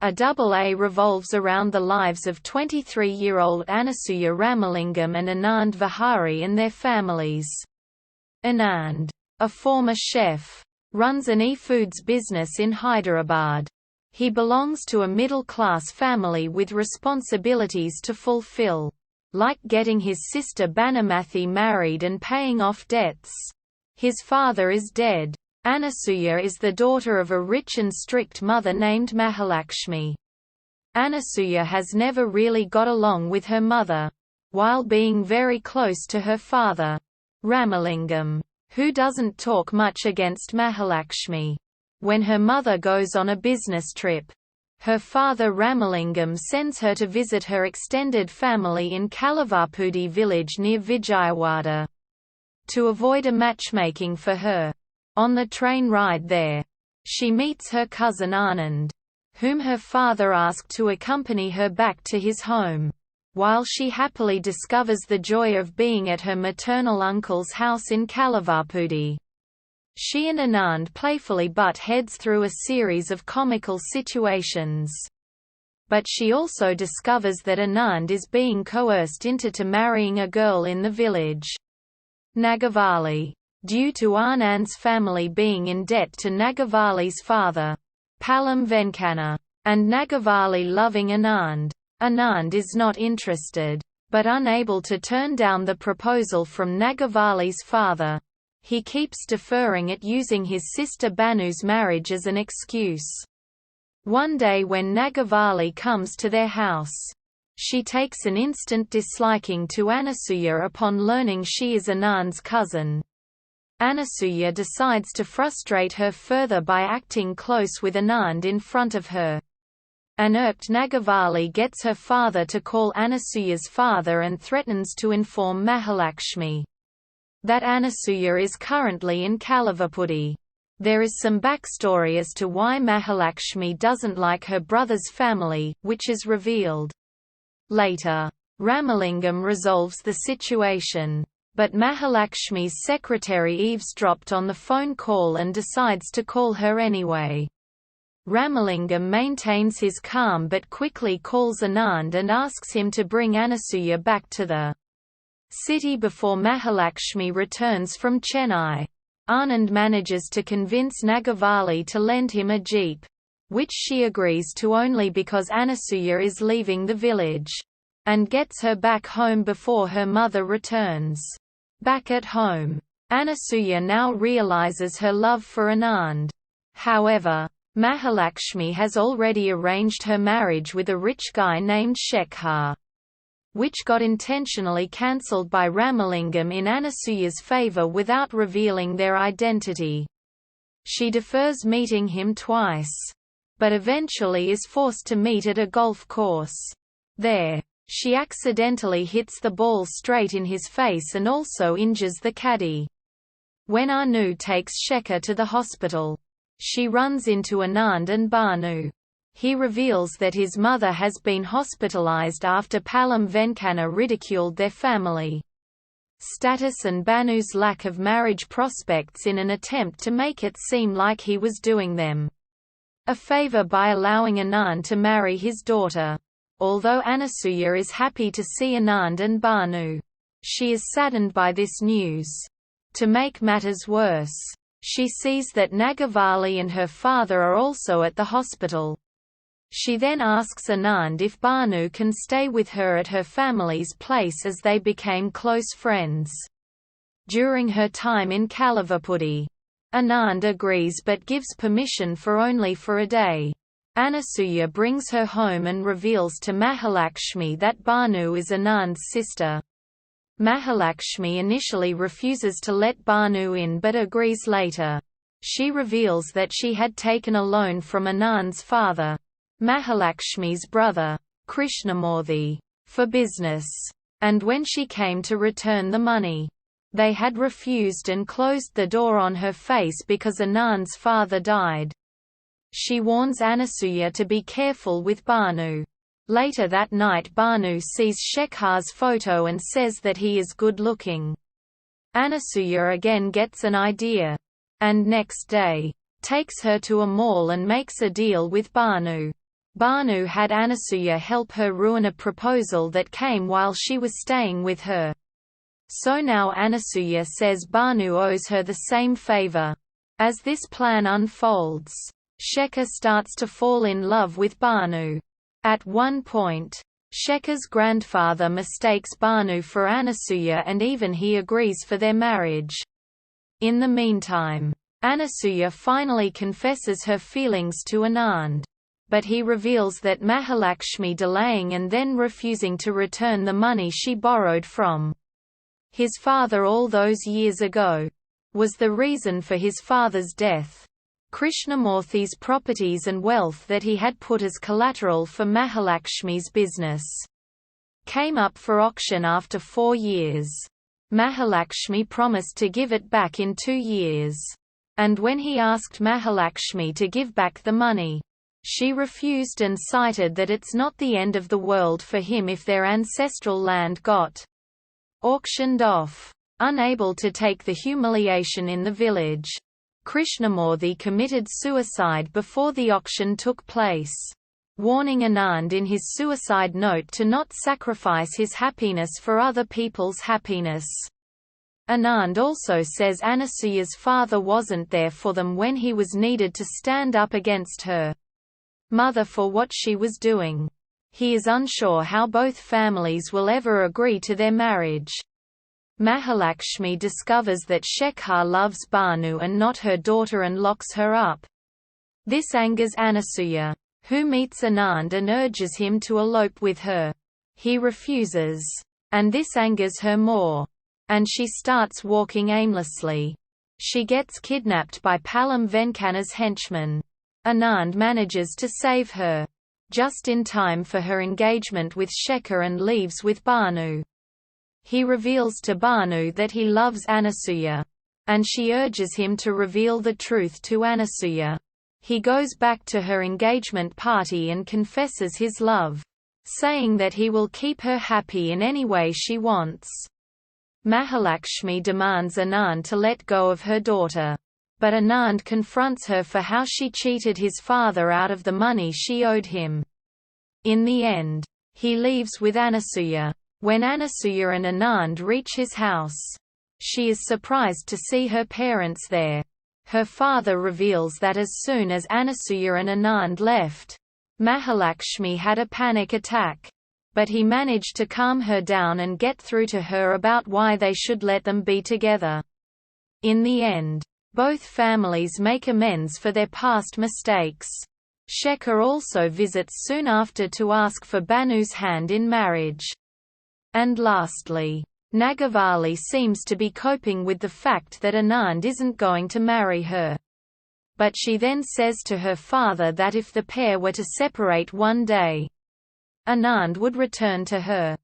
A AA revolves around the lives of 23-year-old Anasuya Ramalingam and Anand Vihari and their families. Anand, a former chef, runs an e-foods business in Hyderabad. He belongs to a middle-class family with responsibilities to fulfill, like getting his sister Banamathi married and paying off debts. His father is dead. Anasuya is the daughter of a rich and strict mother named Mahalakshmi. Anasuya has never really got along with her mother, while being very close to her father, Ramalingam, who doesn't talk much against Mahalakshmi. When her mother goes on a business trip, her father Ramalingam sends her to visit her extended family in Kalavapudi village near Vijayawada. To avoid a matchmaking for her, on the train ride there, she meets her cousin Anand, whom her father asked to accompany her back to his home, while she happily discovers the joy of being at her maternal uncle's house in Kalavapudi. She and Anand playfully butt heads through a series of comical situations. But she also discovers that Anand is being coerced into marrying a girl in the village, Nagavali. Due to Anand's family being in debt to Nagavali's father, Palam Venkana, and Nagavali loving Anand, Anand is not interested, but unable to turn down the proposal from Nagavali's father. He keeps deferring it using his sister Banu's marriage as an excuse. One day when Nagavali comes to their house, she takes an instant disliking to Anasuya upon learning she is Anand's cousin. Anasuya decides to frustrate her further by acting close with Anand in front of her. An irked Nagavali gets her father to call Anasuya's father and threatens to inform Mahalakshmi that Anasuya is currently in Kalavapudi. There is some backstory as to why Mahalakshmi doesn't like her brother's family, which is revealed later. Ramalingam resolves the situation, but Mahalakshmi's secretary eavesdropped on the phone call and decides to call her anyway. Ramalingam maintains his calm but quickly calls Anand and asks him to bring Anasuya back to the city before Mahalakshmi returns from Chennai. Anand manages to convince Nagavali to lend him a jeep, which she agrees to only because Anasuya is leaving the village, and gets her back home before her mother returns. Back at home, Anasuya now realizes her love for Anand. However, Mahalakshmi has already arranged her marriage with a rich guy named Shekhar, which got intentionally cancelled by Ramalingam in Anasuya's favor without revealing their identity. She defers meeting him twice, but eventually is forced to meet at a golf course. There, she accidentally hits the ball straight in his face and also injures the caddy. When Anu takes Shekhar to the hospital, she runs into Anand and Banu. He reveals that his mother has been hospitalized after Palam Venkana ridiculed their family status and Banu's lack of marriage prospects in an attempt to make it seem like he was doing them a favor by allowing Anand to marry his daughter. Although Anasuya is happy to see Anand and Banu, she is saddened by this news. To make matters worse, she sees that Nagavali and her father are also at the hospital. She then asks Anand if Banu can stay with her at her family's place as they became close friends during her time in Kalavapudi. Anand agrees but gives permission for only for a day. Anasuya brings her home and reveals to Mahalakshmi that Banu is Anand's sister. Mahalakshmi initially refuses to let Banu in but agrees later. She reveals that she had taken a loan from Anand's father, Mahalakshmi's brother, Krishnamurthy, for business, and when she came to return the money, they had refused and closed the door on her face because Anand's father died. She warns Anasuya to be careful with Banu. Later that night Banu sees Shekhar's photo and says that he is good-looking. Anasuya again gets an idea, and next day, takes her to a mall and makes a deal with Banu. Bhanu had Anasuya help her ruin a proposal that came while she was staying with her. So now Anasuya says Bhanu owes her the same favor. As this plan unfolds, Shekhar starts to fall in love with Bhanu. At one point, Shekhar's grandfather mistakes Bhanu for Anasuya and even he agrees for their marriage. In the meantime, Anasuya finally confesses her feelings to Anand. But he reveals that Mahalakshmi delaying and then refusing to return the money she borrowed from his father all those years ago was the reason for his father's death. Krishnamurthy's properties and wealth that he had put as collateral for Mahalakshmi's business came up for auction after 4 years. Mahalakshmi promised to give it back in 2 years. And when he asked Mahalakshmi to give back the money, she refused and cited that it's not the end of the world for him if their ancestral land got auctioned off. Unable to take the humiliation in the village, Krishnamurthy committed suicide before the auction took place, warning Anand in his suicide note to not sacrifice his happiness for other people's happiness. Anand also says Anasuya's father wasn't there for them when he was needed to stand up against her mother for what she was doing. He is unsure how both families will ever agree to their marriage. Mahalakshmi discovers that Shekhar loves Bhanu and not her daughter and locks her up. This angers Anasuya, who meets Anand and urges him to elope with her. He refuses. And this angers her more. And she starts walking aimlessly. She gets kidnapped by Palam Venkana's henchmen. Anand manages to save her, just in time for her engagement with Shekhar and leaves with Bhanu. He reveals to Bhanu that he loves Anasuya, and she urges him to reveal the truth to Anasuya. He goes back to her engagement party and confesses his love, saying that he will keep her happy in any way she wants. Mahalakshmi demands Anand to let go of her daughter. But Anand confronts her for how she cheated his father out of the money she owed him. In the end, he leaves with Anasuya. When Anasuya and Anand reach his house, she is surprised to see her parents there. Her father reveals that as soon as Anasuya and Anand left, Mahalakshmi had a panic attack. But he managed to calm her down and get through to her about why they should let them be together. In the end, both families make amends for their past mistakes. Shekhar also visits soon after to ask for Bhanu's hand in marriage. And lastly, Nagavali seems to be coping with the fact that Anand isn't going to marry her. But she then says to her father that if the pair were to separate one day, Anand would return to her.